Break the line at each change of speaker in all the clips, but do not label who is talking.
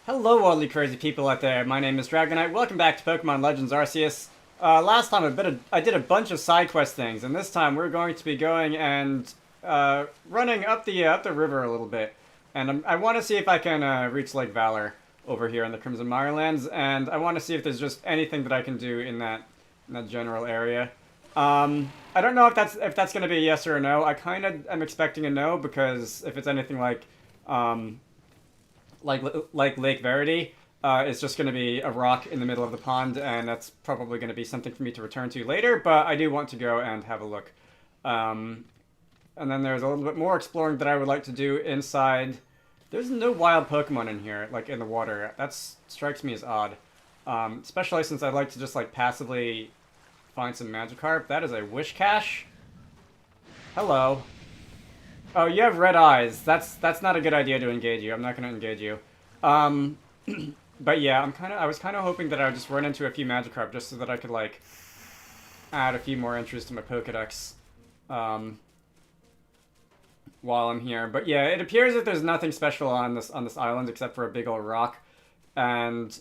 Hello, oddly crazy people out there. My name is Dragonite. Welcome back to Pokemon Legends Arceus. Last time I did a bunch of side quest things, and this time we're going to be going and running up the river a little bit. And I want to see if I can reach Lake Valor over here in the Crimson Mirelands, and I want to see if there's just anything that I can do in that general area. I don't know if that's going to be a yes or a no. I kind of am expecting a no because if it's anything like Lake Verity, it's just going to be a rock in the middle of the pond, and that's probably going to be something for me to return to later, but I do want to go and have a look. And then there's a little bit more exploring that I would like to do inside. There's no wild Pokemon in here, like in the water. That strikes me as odd. Especially since I'd like to just like passively find some Magikarp. That is a Wish Cache. Hello. Oh, you have red eyes. That's not a good idea to engage you. I'm not going to engage you. But yeah, I was kind of hoping that I would just run into a few Magikarp just so that I could like add a few more entries to my Pokédex while I'm here. But yeah, it appears that there's nothing special on this island except for a big old rock. And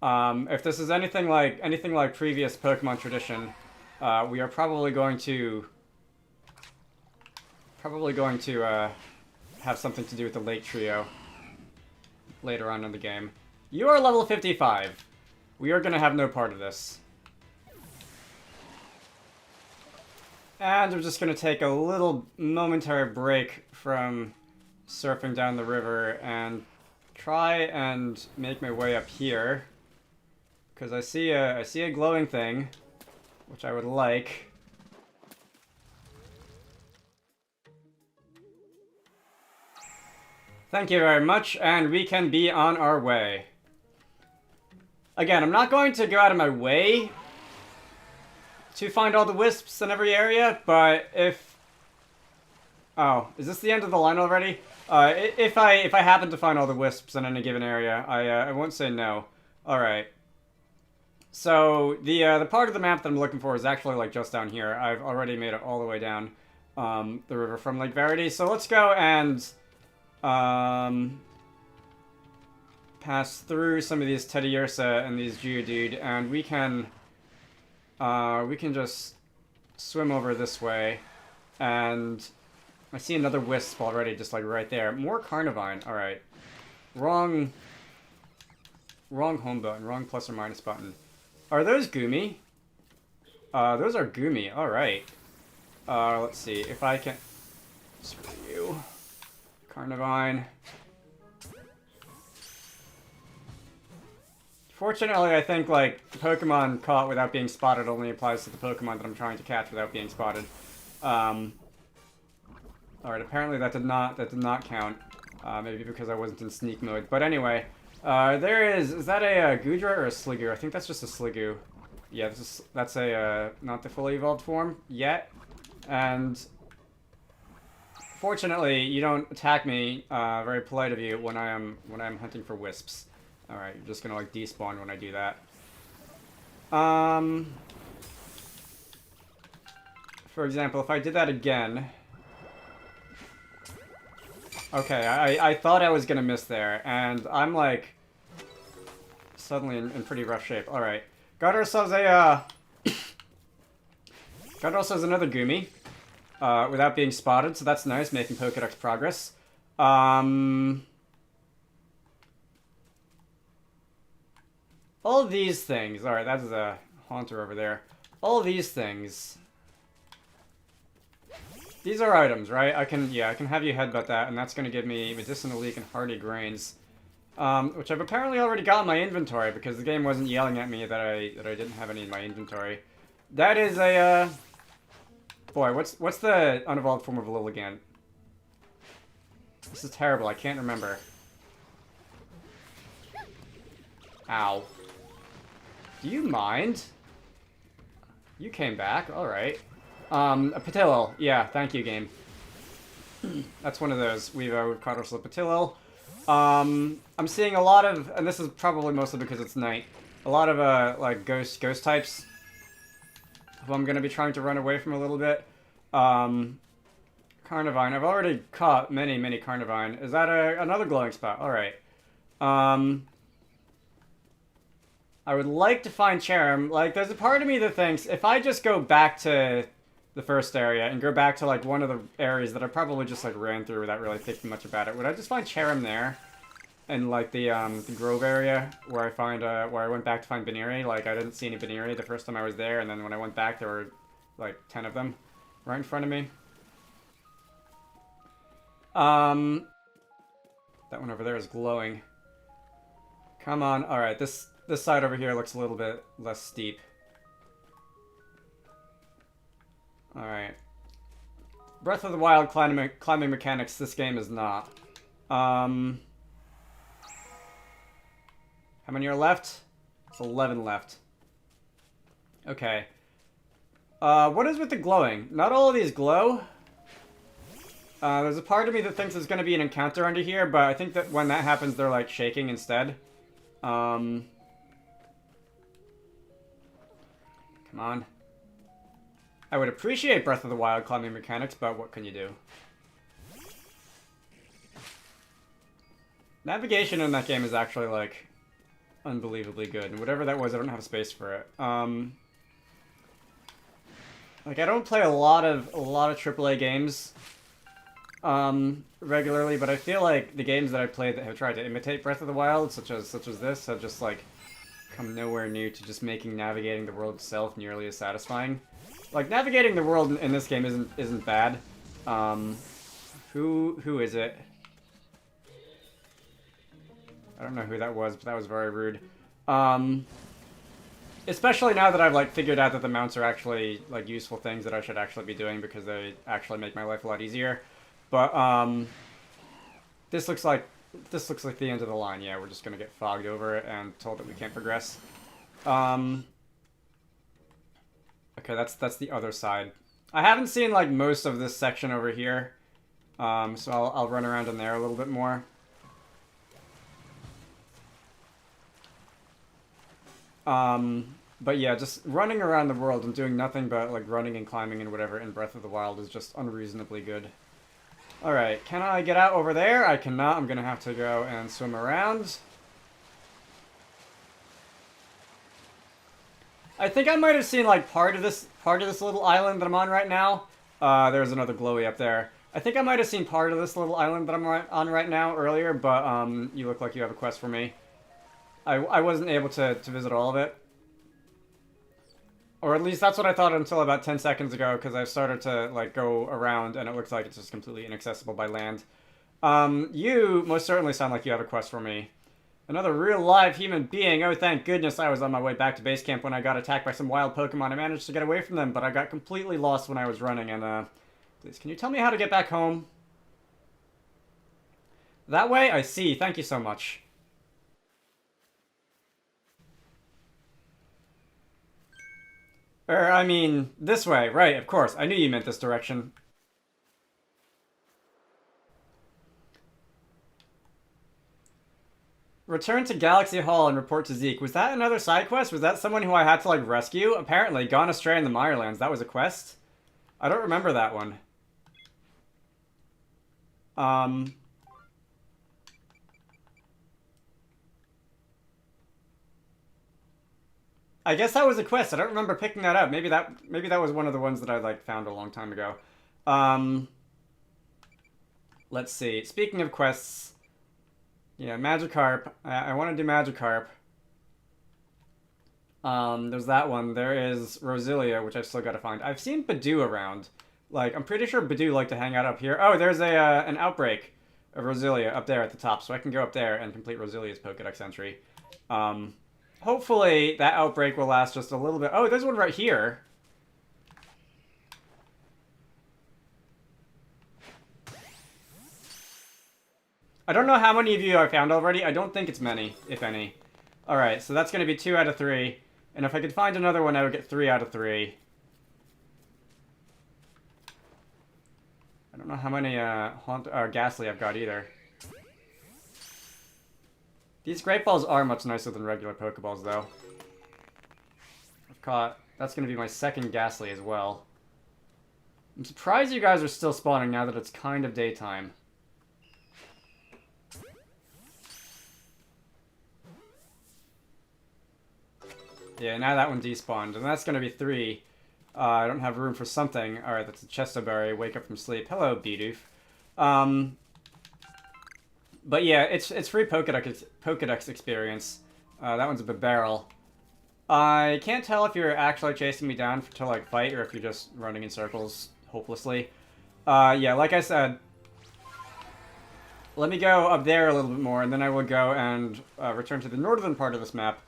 if this is anything like previous Pokemon tradition, we are probably going to have something to do with the Lake Trio later on in the game. You are level 55. We are going to have no part of this. And I'm just going to take a little momentary break from surfing down the river and try and make my way up here. Because I see a glowing thing, which I would like. Thank you very much, and we can be on our way. Again, I'm not going to go out of my way to find all the wisps in every area, but if... Oh, is this the end of the line already? If I happen to find all the wisps in any given area, I won't say no. Alright. So, the part of the map that I'm looking for is actually, like, just down here. I've already made it all the way down the river from Lake Verity, so let's go and... pass through some of these Teddiursa and these Geodude, and we can just swim over this way, and I see another Wisp already, just like right there. More Carnivine, alright. Wrong home button, wrong plus or minus button. Are those Gumi? Those are Gumi, alright. Let's see, if I can... Screw you. Carnivine. Fortunately, I think, like, Pokemon caught without being spotted only applies to the Pokemon that I'm trying to catch without being spotted. Alright, apparently that did not count. Maybe because I wasn't in sneak mode. But anyway, there is that a Goodra or a Sliggoo? I think that's just a Sliggoo. Yeah, that's a, not the fully evolved form yet. And... Fortunately, you don't attack me, very polite of you, when I am hunting for wisps. Alright, you're just gonna, like, despawn when I do that. For example, if I did that again... Okay, I thought I was gonna miss there, and I'm, like, suddenly in pretty rough shape. Alright. Got ourselves a, got ourselves another Gumi. Without being spotted, so that's nice, making Pokédex progress. All these things, alright, that is a Haunter over there. All these things, these are items, right? I can have you headbutt that, and that's going to give me Medicinal Leak and Hardy Grains. Which I've apparently already got in my inventory, because the game wasn't yelling at me that I didn't have any in my inventory. That is a, Boy, what's the unevolved form of Lilligant? This is terrible, I can't remember. Ow. Do you mind? You came back, alright. A Patillo. Yeah, thank you, game. That's one of those. We've caught ourselves a Patillo. I'm seeing a lot of, and this is probably mostly because it's night, a lot of, like, ghost types who I'm going to be trying to run away from a little bit. Carnivine. I've already caught many Carnivine. Is that another glowing spot? Alright. I would like to find Cherrim. Like, there's a part of me that thinks if I just go back to the first area and go back to, like, one of the areas that I probably just, like, ran through without really thinking much about it, would I just find Cherrim there? And, like, the Grove area where I went back to find Baniri. Like, I didn't see any Baniri the first time I was there, and then when I went back, there were, like, 10 of them right in front of me. That one over there is glowing. Come on. Alright, this side over here looks a little bit less steep. Alright. Breath of the Wild climbing mechanics, this game is not. How many are left? It's 11 left. Okay. What is with the glowing? Not all of these glow. There's a part of me that thinks there's going to be an encounter under here, but I think that when that happens, they're, like, shaking instead. Come on. I would appreciate Breath of the Wild climbing mechanics, but what can you do? Navigation in that game is actually, like, unbelievably good. And whatever that was, I don't have space for it. Like, I don't play a lot of AAA games regularly, but I feel like the games that I played that have tried to imitate Breath of the Wild, such as this, have just, like, come nowhere near to just making navigating the world itself nearly as satisfying. Like, navigating the world in this game isn't bad. Who is it? I don't know who that was, but that was very rude. Especially now that I've, like, figured out that the mounts are actually, like, useful things that I should actually be doing because they actually make my life a lot easier. But, this looks like the end of the line. Yeah, we're just gonna get fogged over it and told that we can't progress. Okay, that's the other side. I haven't seen, like, most of this section over here. So I'll run around in there a little bit more. But yeah, just running around the world and doing nothing but, like, running and climbing and whatever in Breath of the Wild is just unreasonably good. Alright, can I get out over there? I cannot. I'm gonna have to go and swim around. I think I might have seen, like, part of this little island that I'm on right now. There's another glowy up there. I think I might have seen part of this little island that I'm on right now earlier, but, you look like you have a quest for me. I wasn't able to visit all of it. Or at least that's what I thought until about 10 seconds ago, because I started to, like, go around, and it looks like it's just completely inaccessible by land. You most certainly sound like you have a quest for me. Another real live human being. Oh, thank goodness I was on my way back to base camp when I got attacked by some wild Pokemon. I managed to get away from them, but I got completely lost when I was running, and, please, can you tell me how to get back home? That way? I see. Thank you so much. I mean, this way. Right, of course. I knew you meant this direction. Return to Galaxy Hall and report to Zeke. Was that another side quest? Was that someone who I had to, like, rescue? Apparently, gone astray in the Mirelands. That was a quest? I don't remember that one. I guess that was a quest. I don't remember picking that up. Maybe that was one of the ones that I, like, found a long time ago. Let's see. Speaking of quests, yeah, Magikarp. I want to do Magikarp. There's that one. There is Roselia, which I've still got to find. I've seen Badoo around. Like, I'm pretty sure Badoo like to hang out up here. Oh, there's an outbreak of Roselia up there at the top, so I can go up there and complete Roselia's Pokedex entry. Hopefully that outbreak will last just a little bit. Oh, there's one right here. I don't know how many of you I found already. I don't think it's many, if any. Alright, so that's going to be 2 out of 3. And if I could find another one, I would get 3 out of 3. I don't know how many Ghastly I've got either. These Great Balls are much nicer than regular Pokeballs, though. I've caught... That's going to be my second Ghastly as well. I'm surprised you guys are still spawning now that it's kind of daytime. Yeah, now that one despawned, and that's gonna be 3. I don't have room for something. Alright, that's a Chestoberry. Wake up from sleep. Hello, Bidoof. But yeah, it's free Pokedex experience. That one's a barrel. I can't tell if you're actually chasing me down to, like, fight, or if you're just running in circles hopelessly. Yeah, like I said, let me go up there a little bit more, and then I will go and return to the northern part of this map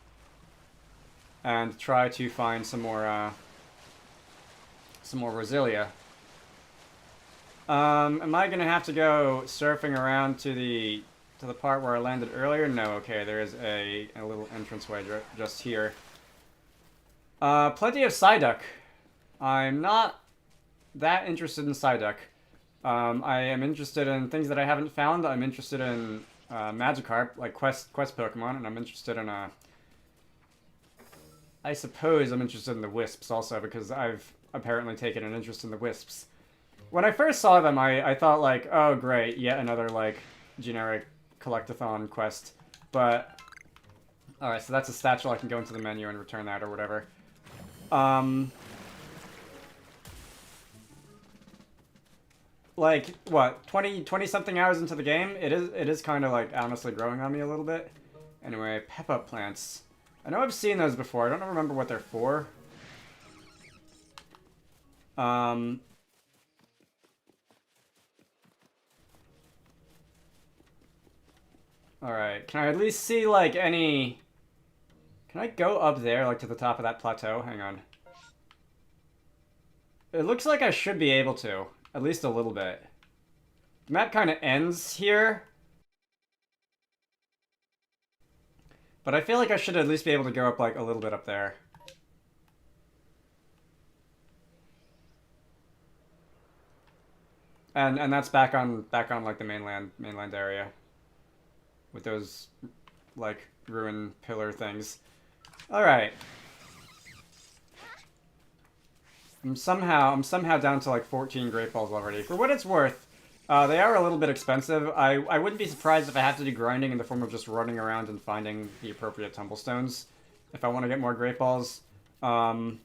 and try to find some more Roselia. Am I gonna have to go surfing around to the part where I landed earlier? No, okay, there is a little entranceway just here. Plenty of Psyduck. I'm not that interested in Psyduck. I am interested in things that I haven't found. I'm interested in Magikarp, like quest Pokemon, and I'm interested in I suppose I'm interested in the Wisps also, because I've apparently taken an interest in the Wisps. When I first saw them, I thought, like, oh great, yet another, like, generic collectathon quest. But alright, so that's a statue. I can go into the menu and return that or whatever. Like, what, 20 something hours into the game? It is kind of, like, honestly growing on me a little bit. Anyway, pep-up plants. I know I've seen those before. I don't remember what they're for. Alright, can I at least see, like, any... Can I go up there, like, to the top of that plateau? Hang on. It looks like I should be able to. At least a little bit. The map kind of ends here. But I feel like I should at least be able to go up, like, a little bit up there. And that's back on like the mainland area. With those, like, ruin pillar things. Alright. I'm somehow down to, like, 14 Great Balls already. For what it's worth, they are a little bit expensive. I wouldn't be surprised if I have to do grinding in the form of just running around and finding the appropriate tumblestones if I want to get more Great Balls. But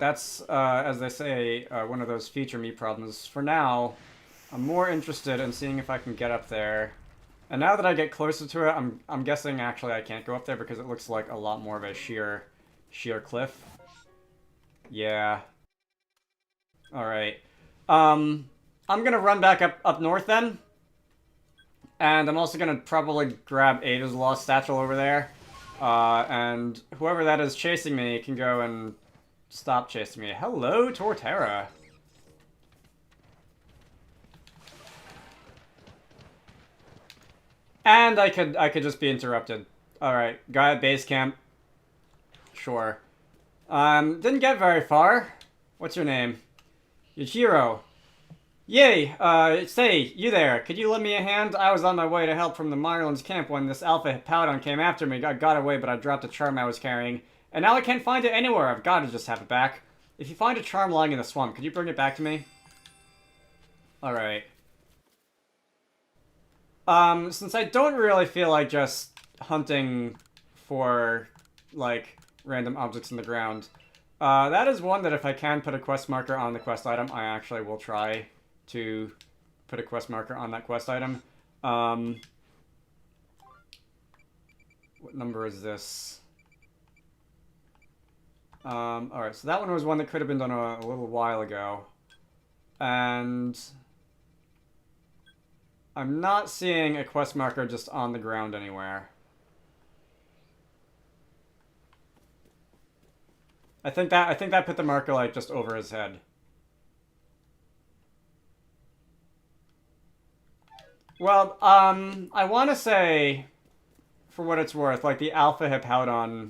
that's, as they say, one of those feature me problems. For now, I'm more interested in seeing if I can get up there. And now that I get closer to it, I'm guessing actually I can't go up there because it looks like a lot more of a sheer cliff. Yeah. Alright. I'm gonna run back up north then. And I'm also gonna probably grab Ada's Lost Satchel over there. And whoever that is chasing me can go and stop chasing me. Hello, Torterra. And I could just be interrupted. Alright, guy at base camp. Sure. Didn't get very far. What's your name? Yujiro. Yay, say, you there. Could you lend me a hand? I was on my way to help from the Marlins camp when this Alpha Hippowdon came after me. I got away, but I dropped a charm I was carrying. And now I can't find it anywhere. I've got to just have it back. If you find a charm lying in the swamp, could you bring it back to me? Alright. Since I don't really feel like just hunting for, like, random objects in the ground, that is one that if I can put a quest marker on the quest item, I actually will try to put a quest marker on that quest item. What number is this? Alright, so that one was one that could have been done a little while ago. And I'm not seeing a quest marker just on the ground anywhere. I think that put the marker, like, just over his head. Well, I want to say, for what it's worth, like, the Alpha Hippowdon,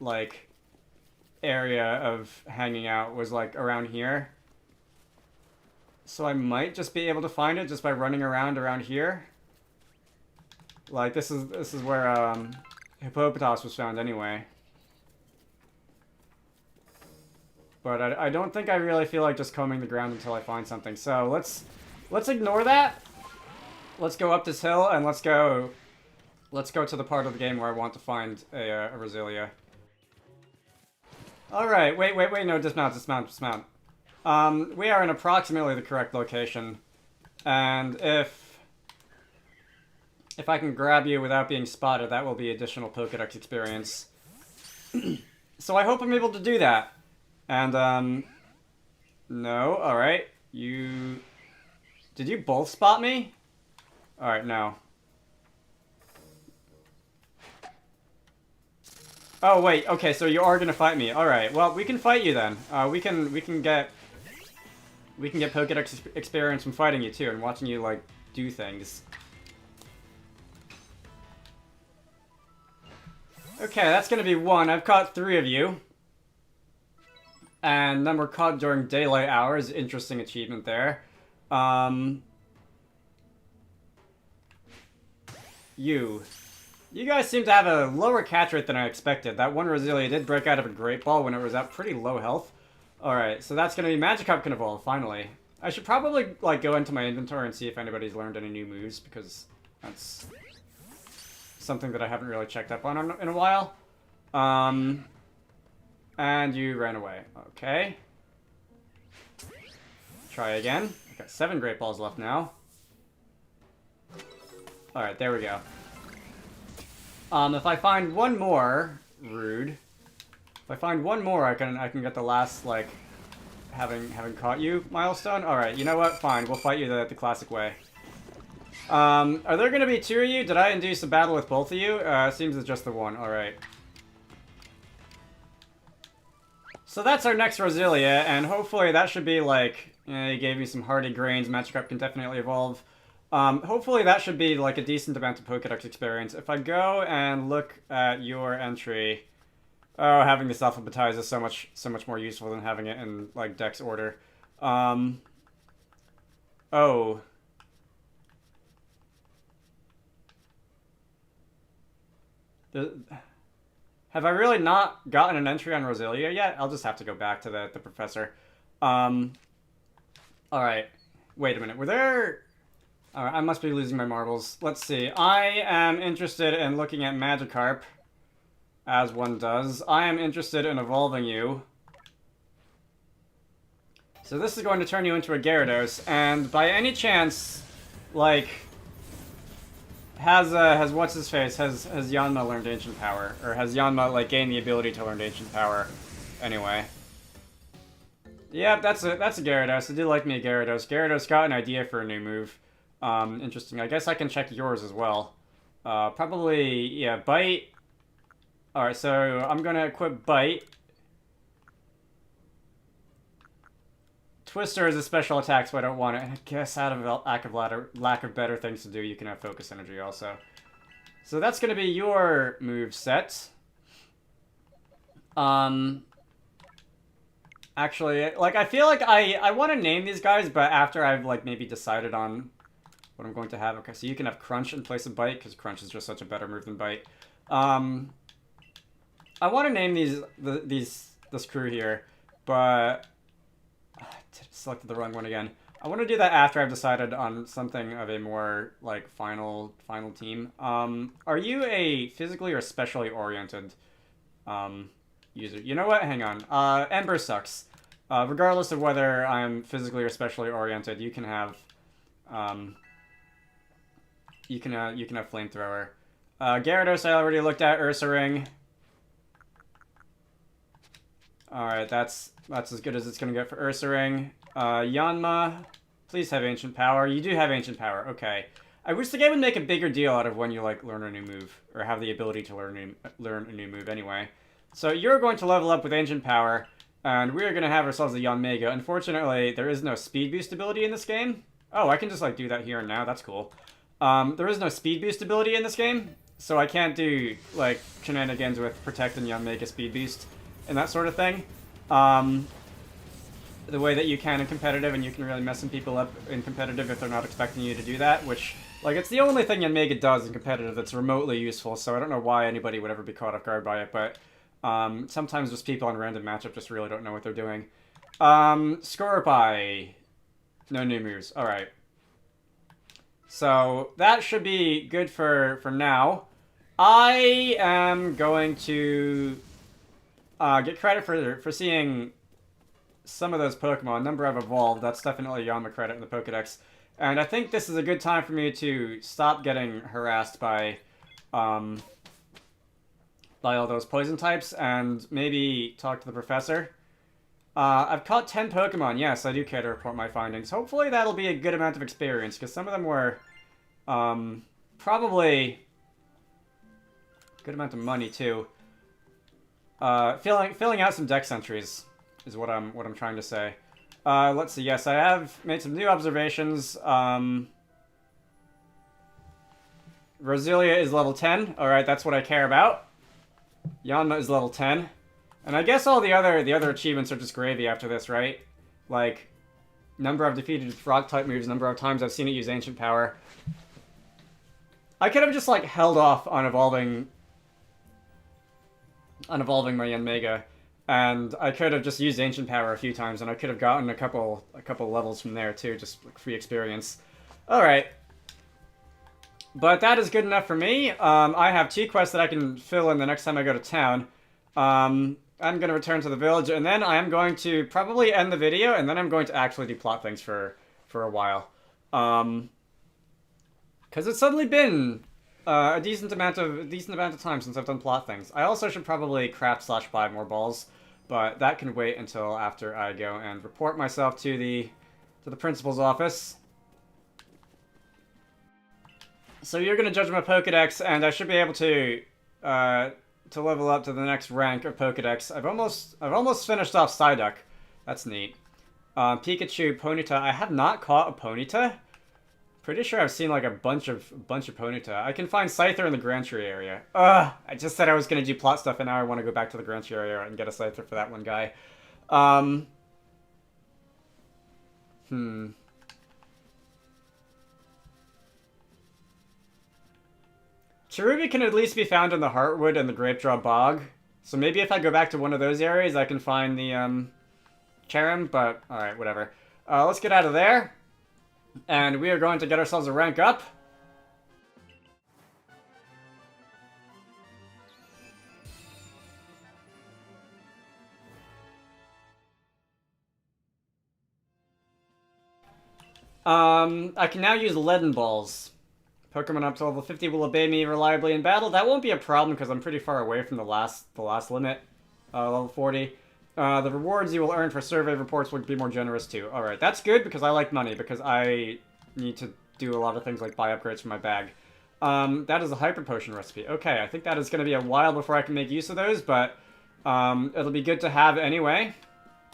like, area of hanging out was, like, around here. So I might just be able to find it just by running around here. Like, this is where, Hippopotas was found anyway. But I don't think I really feel like just combing the ground until I find something. So let's ignore that. Let's go up this hill and let's go let's go to the part of the game where I want to find a Roselia. Alright, wait, no, dismount. We are in approximately the correct location. And if I can grab you without being spotted, that will be additional Pokédex experience. So I hope I'm able to do that. And, no, alright. Did you both spot me? Alright, no. Oh, wait, okay, so you are gonna fight me. Alright, well, we can fight you then. We can get Pokédex experience from fighting you, too, and watching you, like, do things. Okay, that's gonna be 1. I've caught 3 of you. And then we're caught during daylight hours. Interesting achievement there. You guys seem to have a lower catch rate than I expected. That one Roselia did break out of a Great Ball when it was at pretty low health. Alright, so that's gonna be Magikarp can evolve, finally. I should probably, like, go into my inventory and see if anybody's learned any new moves, because that's something that I haven't really checked up on in a while. And you ran away. Okay. Try again. I've got 7 Great Balls left now. Alright, there we go. If I find one more, rude. If I find one more, I can get the last, like, having caught you milestone. Alright, you know what? Fine, we'll fight you the classic way. Are there gonna be 2 of you? Did I induce a battle with both of you? Seems it's just the one. Alright. So that's our next Roselia, and hopefully that should be, like, he gave me some hardy grains. Magikarp can definitely evolve. Hopefully that should be, like, a decent amount of Pokédex experience. If I go and look at your entry... Oh, having this alphabetized is so much more useful than having it in, like, Dex order. Oh. Have I really not gotten an entry on Roselia yet? I'll just have to go back to the professor. Alright. Wait a minute. Were there... Alright, I must be losing my marbles. Let's see. I am interested in looking at Magikarp, as one does. I am interested in evolving you. So this is going to turn you into a Gyarados, and by any chance, like... Has what's-his-face, has Yanma learned Ancient Power? Or has Yanma, like, gained the ability to learn Ancient Power? Anyway. Yeah, that's a Gyarados. I do like me a Gyarados. Gyarados got an idea for a new move. Interesting. I guess I can check yours as well. Probably, yeah, Bite. Alright, so I'm gonna equip Bite. Twister is a special attack, so I don't want it. And I guess out of lack of better things to do, you can have Focus Energy also. So that's going to be your move set. Actually, like, I feel like I want to name these guys, but after I've, like, maybe decided on what I'm going to have. Okay, so you can have Crunch in place of Bite, because Crunch is just such a better move than Bite. I want to name this crew here, but... selected the wrong one again. I want to do that after I've decided on something of a more, like, final team. Are you a physically or specially oriented user? You know what? Hang on. Ember sucks. Regardless of whether I'm physically or specially oriented, you can have Flamethrower. Gyarados I already looked at. Ursaring. Alright, that's as good as it's gonna get for Ursaring. Yanma, please have Ancient Power. You do have Ancient Power, okay. I wish the game would make a bigger deal out of when you, like, learn a new move. Or have the ability to learn a new move anyway. So you're going to level up with Ancient Power, and we're going to have ourselves a Yanmega. Unfortunately, there is no Speed Boost ability in this game. Oh, I can just, like, do that here and now. That's cool. There is no Speed Boost ability in this game, so I can't do, like, shenanigans with Protect and Yanmega Speed Boost and that sort of thing. The way that you can in competitive, and you can really mess some people up in competitive if they're not expecting you to do that, which, like, it's the only thing Yanmega does in competitive that's remotely useful, so I don't know why anybody would ever be caught off guard by it, but sometimes just people on random matchup just really don't know what they're doing. Scorpii. No new moves. Alright. So, that should be good for now. I am going to get credit for seeing some of those Pokemon. Number I've evolved, that's definitely Yama credit in the Pokedex. And I think this is a good time for me to stop getting harassed by all those poison types and maybe talk to the professor. I've caught 10 Pokemon. Yes, I do care to report my findings. Hopefully that'll be a good amount of experience, because some of them were probably a good amount of money too. Filling out some dex entries is what I'm trying to say. Let's see. Yes, I have made some new observations. Roselia is level 10. All right, that's what I care about. Yanma is level 10. And I guess all the other achievements are just gravy after this, right? Like, number I've defeated rock-type moves, number of times I've seen it use ancient power. I could have just, like, held off on evolving my Yanmega, and I could have just used ancient power a few times, and I could have gotten a couple levels from there, too, just like, free experience. Alright. But that is good enough for me. I have 2 quests that I can fill in the next time I go to town. I'm going to return to the village, and then I am going to probably end the video, and then I'm going to actually do plot things for a while. Because it's suddenly been a decent amount of time since I've done plot things. I also should probably craft/buy more balls, but that can wait until after I go and report myself to the principal's office. So you're going to judge my Pokedex, and I should be able to level up to the next rank of Pokedex. I've almost finished off Psyduck. That's neat. Pikachu, Ponyta. I have not caught a Ponyta. Pretty sure I've seen like a bunch of Ponyta. I can find Scyther in the Grand Tree area. I just said I was gonna do plot stuff, and now I want to go back to the Grand Tree area and get a Scyther for that one guy. Cherubi can at least be found in the Heartwood and the Grapedraw Bog. So maybe if I go back to one of those areas, I can find the Cherim, but alright, whatever. Let's get out of there. And we are going to get ourselves a rank up. I can now use Leaden Balls. Pokemon up to level 50 will obey me reliably in battle. That won't be a problem because I'm pretty far away from the last limit, level 40. The rewards you will earn for survey reports will be more generous too. Alright, that's good because I like money, because I need to do a lot of things like buy upgrades for my bag. That is a Hyper Potion recipe. Okay, I think that is going to be a while before I can make use of those, but it'll be good to have anyway.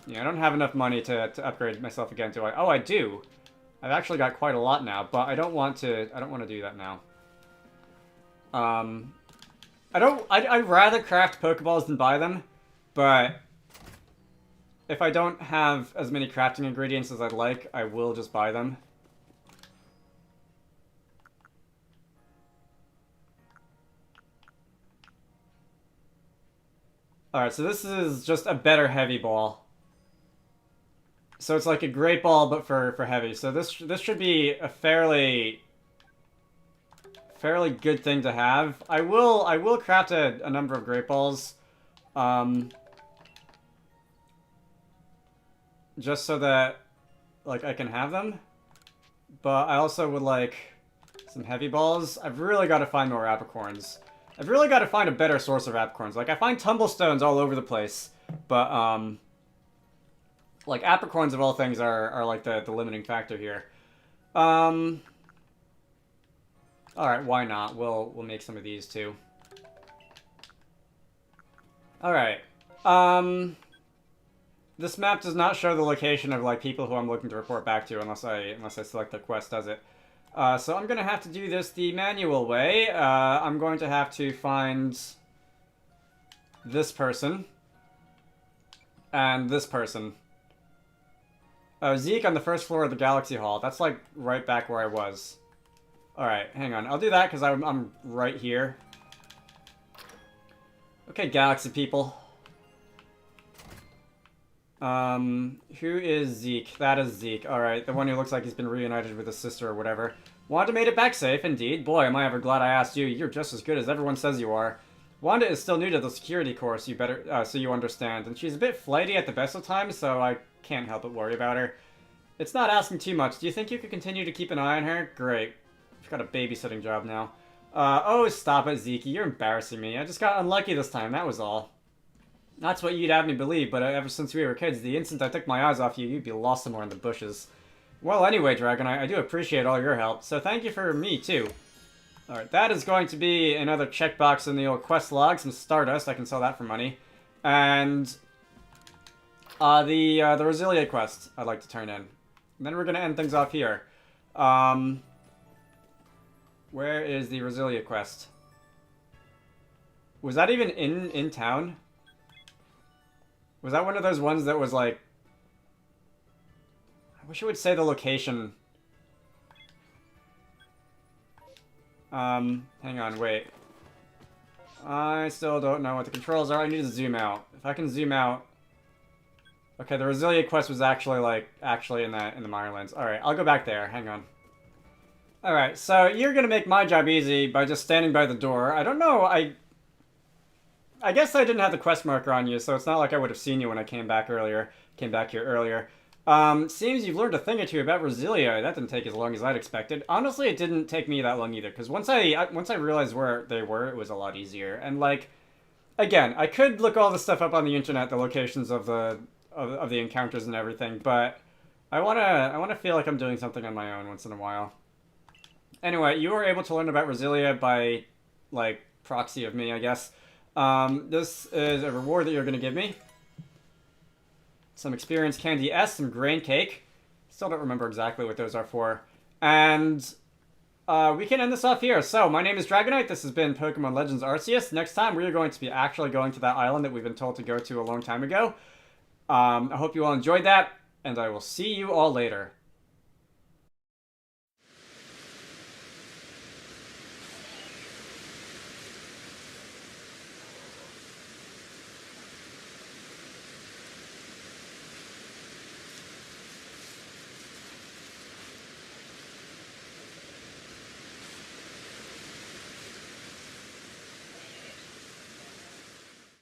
Yeah, I don't have enough money to upgrade myself again, do I? Oh, I do. I've actually got quite a lot now, but I don't want to do that now. I'd rather craft Pokeballs than buy them, but if I don't have as many crafting ingredients as I'd like, I will just buy them. Alright, so this is just a better heavy ball. So it's like a great ball, but for heavy. So this should be a fairly good thing to have. I will craft a number of great balls, just so that like I can have them. But I also would like some heavy balls. I've really got to find more apricorns. I've really got to find a better source of apricorns. Like I find tumblestones all over the place, but like, apricorns of all things are like the limiting factor here. Alright, why not? We'll make some of these too. Alright. This map does not show the location of like people who I'm looking to report back to unless I select the quest, does it? So I'm gonna have to do this the manual way. I'm going to have to find this person and this person. Zeke on the first floor of the Galaxy Hall. That's like right back where I was. Alright, hang on. I'll do that because I'm right here. Okay, Galaxy people. Who is Zeke? That is Zeke. Alright, the one who looks like he's been reunited with his sister or whatever. Wanda made it back safe, indeed. Boy, am I ever glad I asked you. You're just as good as everyone says you are. Wanda is still new to the security course, so you understand, and she's a bit flighty at the best of times, so I can't help but worry about her. It's not asking too much. Do you think you could continue to keep an eye on her? Great. I've got a babysitting job now. Oh, stop it, Zeke. You're embarrassing me. I just got unlucky this time, that was all. That's what you'd have me believe, but ever since we were kids, the instant I took my eyes off you, you'd be lost somewhere in the bushes. Well, anyway, Dragonite, I do appreciate all your help, so thank you for me, too. Alright, that is going to be another checkbox in the old quest log, some Stardust, I can sell that for money. And the Roselia quest I'd like to turn in. And then we're going to end things off here. Where is the Roselia quest? Was that even in town? Was that one of those ones that was like... I wish it would say the location. Hang on, wait. I still don't know what the controls are. I need to zoom out. If I can zoom out... Okay, the Roselia quest was actually, in the Mirelands. Alright, I'll go back there. Hang on. Alright, so you're gonna make my job easy by just standing by the door. I don't know, I guess I didn't have the quest marker on you, so it's not like I would have seen you when I came back here earlier. Seems you've learned a thing or two about Roselia. That didn't take as long as I'd expected. Honestly, it didn't take me that long either, because once I realized where they were, it was a lot easier. And, like, again, I could look all this stuff up on the internet, the locations of the encounters and everything, but I wanna feel like I'm doing something on my own once in a while. Anyway, you were able to learn about Roselia by, like, proxy of me, I guess. This is a reward that you're gonna give me. Some experience candy S, some grain cake. Still don't remember exactly what those are for. And we can end this off here. So, my name is Dragonite. This has been Pokemon Legends Arceus. Next time, we are going to be actually going to that island that we've been told to go to a long time ago. I hope you all enjoyed that, and I will see you all later.